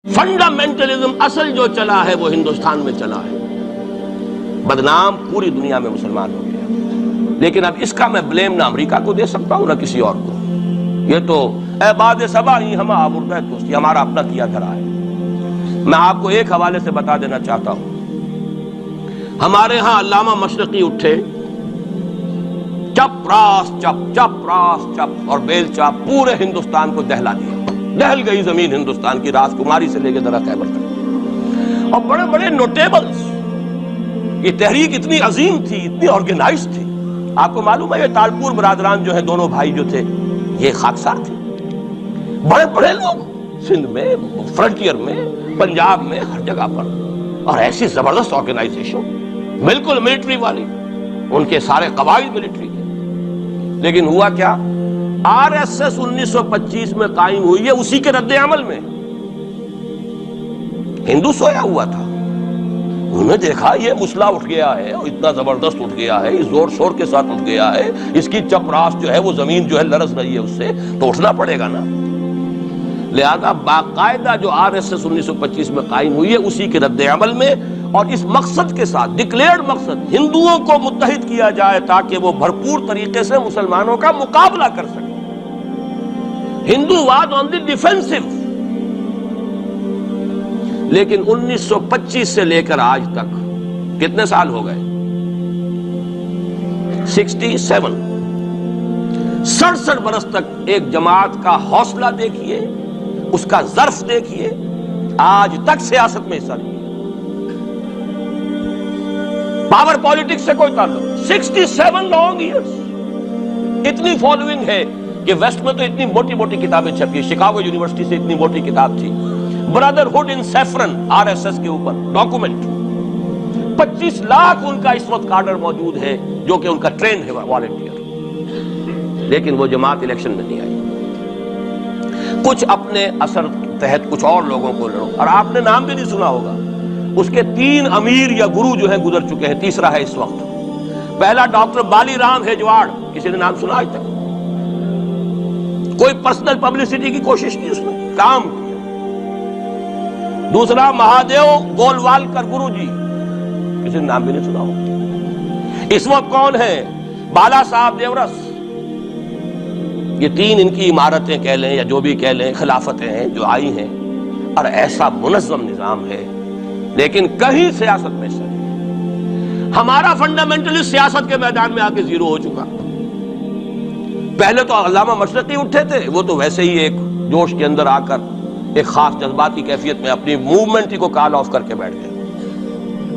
Fundamentalism اصل جو چلا ہے وہ ہندوستان میں چلا ہے، بدنام پوری دنیا میں مسلمان ہو گیا، لیکن اب اس کا میں بلیم نہ امریکہ کو دے سکتا ہوں نہ کسی اور کو۔ یہ تو اے باد صبا ہی ہم آوردہ توستی، ہمارا اپنا کیا دھرا ہے۔ میں آپ کو ایک حوالے سے بتا دینا چاہتا ہوں، ہمارے ہاں علامہ مشرقی اٹھے، چپ راس چپ چپ راس چپ اور بیل چاپ پورے ہندوستان کو دہلا دیا، دہل گئی زمین ہندوستان کی، راس کماری سے لے کے درہ خیبر تک، اور بڑے بڑے نوٹیبلز۔ یہ تحریک اتنی عظیم تھی، اتنی آرگنائز تھی۔ آپ کو معلوم ہے یہ تالپور برادران جو ہیں، دونوں بھائی جو تھے، یہ خاکسار تھے، بڑے بڑے لوگ، سندھ میں، فرنٹیئر میں، پنجاب میں، ہر جگہ پر، اور ایسی زبردست آرگنائزیشن، بالکل ملٹری والی، ان کے سارے قواعد ملٹری کے۔ لیکن ہوا کیا؟ آر ایس ایس 1925 میں قائم ہوئی ہے، اسی کے رد عمل میں ہندو سویا ہوا تھا، انہوں نے دیکھا یہ مسئلہ اٹھ گیا ہے، اور اتنا زبردست اٹھ گیا ہے، اس زور شور کے ساتھ اٹھ گیا ہے، اس کی چپراس جو ہے وہ زمین جو ہے لرز رہی ہے، اس سے تو اٹھنا پڑے گا نا۔ لہذا باقاعدہ جو آر ایس ایس 1925 میں قائم ہوئی ہے، اسی کے رد عمل میں، اور اس مقصد کے ساتھ، ڈکلیئرڈ مقصد، ہندوؤں کو متحد کیا جائے تاکہ وہ بھرپور طریقے سے مسلمانوں کا مقابلہ کر سکیں۔ ہندو واز آن دی ڈیفینسو۔ لیکن 1925 سے لے کر آج تک کتنے سال ہو گئے؟ 67 برس تک ایک جماعت کا حوصلہ دیکھیے، اس کا ظرف دیکھیے، آج تک سیاست میں حصہ نہیں ہے، پاور پالیٹکس سے کوئی تعلق۔ 67 لانگ ایئرس، اتنی فالوئنگ ہے کہ ویسٹ میں تو اتنی موٹی موٹی کتابیں چھپی، شکاگو یونیورسٹی سے اتنی موٹی کتاب تھی، برادرہڈ ان سیفرن، آر ایس ایس کے اوپر ڈاکومنٹ۔ 25 لاکھ ان کا اس وقت کارڈر موجود ہے، جو کہ ان کا ٹرین ہے، والنٹیئر۔ لیکن وہ جماعت الیکشن میں نہیں آئی، کچھ اپنے اثر تحت کچھ اور لوگوں کو لڑو، اور آپ نے نام بھی نہیں سنا ہوگا، اس کے 3 امیر یا گرو جو ہیں گزر چکے ہیں، تیسرا ہے اس وقت۔ پہلا ڈاکٹر بالی رام ہیجواڑ، کسی نے نام سنا آج تک؟ کوئی پرسنل پبلسٹی کی کوشش کی، اس نے کام کیا۔ دوسرا مہادیو گولوالکر گرو جی، کسی نے نام بھی نہیں سنا ہوگا۔ اس وقت کون ہے؟ بالا صاحب دیورس۔ یہ 3 ان کی عمارتیں کہہ لیں یا جو بھی کہہ لیں، خلافتیں ہیں جو آئی ہیں، اور ایسا منظم نظام ہے، لیکن کہیں سیاست میں حصہ نہیں۔ ہمارا فنڈامنٹلسٹ سیاست کے میدان میں آ کے زیرو ہو چکا۔ پہلے تو علامہ مشرقی اٹھے تھے، وہ تو ویسے ہی ایک جوش کے اندر آ کر ایک خاص جذباتی کیفیت میں اپنی موومنٹ کو کال آف کر کے بیٹھ گئے۔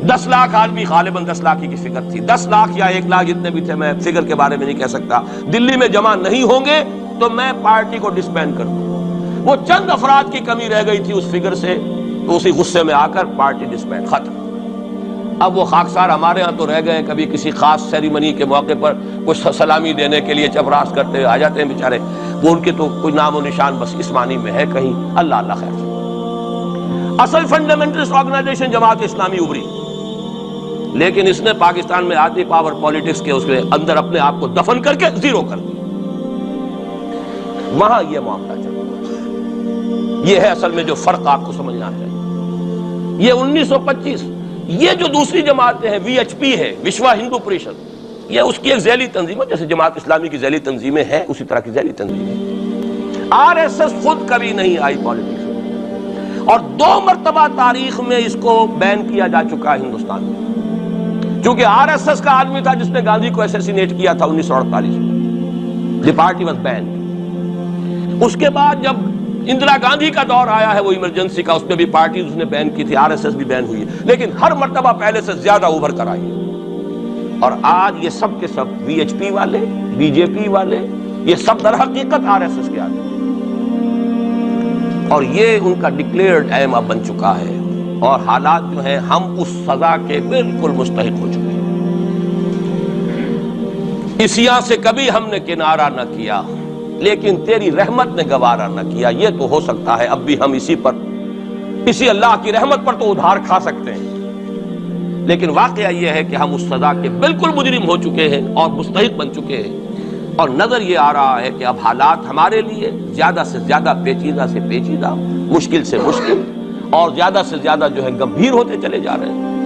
10 لاکھ آدمی، غالباً 10 لاکھ کی فکر تھی، 10 لاکھ یا 1 لاکھ جتنے بھی تھے، میں فکر کے بارے میں نہیں کہہ سکتا، دلی میں جمع نہیں ہوں گے تو میں پارٹی کو ڈسبینڈ کر دوں۔ وہ چند افراد کی کمی رہ گئی تھی اس فکر سے، تو اسی غصے میں آ کر پارٹی ڈسبینڈ، ختم۔ اب وہ خاکسار ہمارے ہاں تو رہ گئے، کبھی کسی خاص سیریمنی کے موقع پر کچھ سلامی دینے کے لیے چپراس کرتے آ جاتے ہیں بیچارے، وہ ان کے تو کوئی نام و نشان بس اس معنی میں ہے کہیں، اللہ اللہ خیر۔ اصل فنڈامنٹلسٹ آرگنائزیشن جماعت اسلامی ابھری، لیکن اس نے پاکستان میں آتی پاور پالیٹکس کے اس کے اندر اپنے آپ کو دفن کر کے زیرو کر دیا۔ وہاں یہ معاملہ چل رہا ہے، یہ ہے اصل میں جو فرق آپ کو سمجھنا ہے۔ یہ 1925، یہ جو دوسری جماعتیں ہیں، وی ایچ پی ہے، وشوا ہندو پریشد، یہ اس کی ایک ذیلی تنظیم ہے، جیسے جماعت اسلامی کی ذیلی تنظیمیں ہیں، اسی طرح کی ذیلی تنظیمیں۔ آر ایس ایس خود کبھی نہیں آئی پالیٹکس میں، اور 2 مرتبہ تاریخ میں اس کو بین کیا جا چکا ہے ہندوستان میں، چونکہ آر ایس ایس کا آدمی تھا جس نے گاندھی کو ایسیسینیٹ کیا تھا 1948 میں، دی پارٹی واز بینڈ۔ اس کے بعد جب اندرا گاندھی کا دور آیا ہے وہ ایمرجنسی کا، اس میں بھی پارٹیز اس نے بین کی تھی، آر ایس ایس بھی بین ہوئی ہے، لیکن ہر مرتبہ پہلے سے زیادہ ابھر کر آئی ہے۔ اور آج یہ سب کے سب وی ایچ پی والے، بی جے پی والے، یہ سب در حقیقت آر ایس ایس کے آدمی، اور یہ ان کا ڈکلیئرڈ ایم اب بن چکا ہے، اور حالات جو ہیں ہم اس سزا کے بالکل مستحق ہو چکے ہیں۔ اسیاں سے کبھی ہم نے کنارہ نہ کیا، لیکن تیری رحمت نے گوارا نہ کیا۔ یہ تو ہو سکتا ہے اب بھی ہم اسی اللہ کی رحمت پر تو ادھار کھا سکتے ہیں، لیکن واقعہ یہ ہے کہ ہم اس سزا کے بالکل مجرم ہو چکے ہیں اور مستحق بن چکے ہیں، اور نظر یہ آ رہا ہے کہ اب حالات ہمارے لیے زیادہ سے زیادہ پیچیدہ سے پیچیدہ، مشکل سے مشکل، اور زیادہ سے زیادہ جو ہے گمبھیر ہوتے چلے جا رہے ہیں۔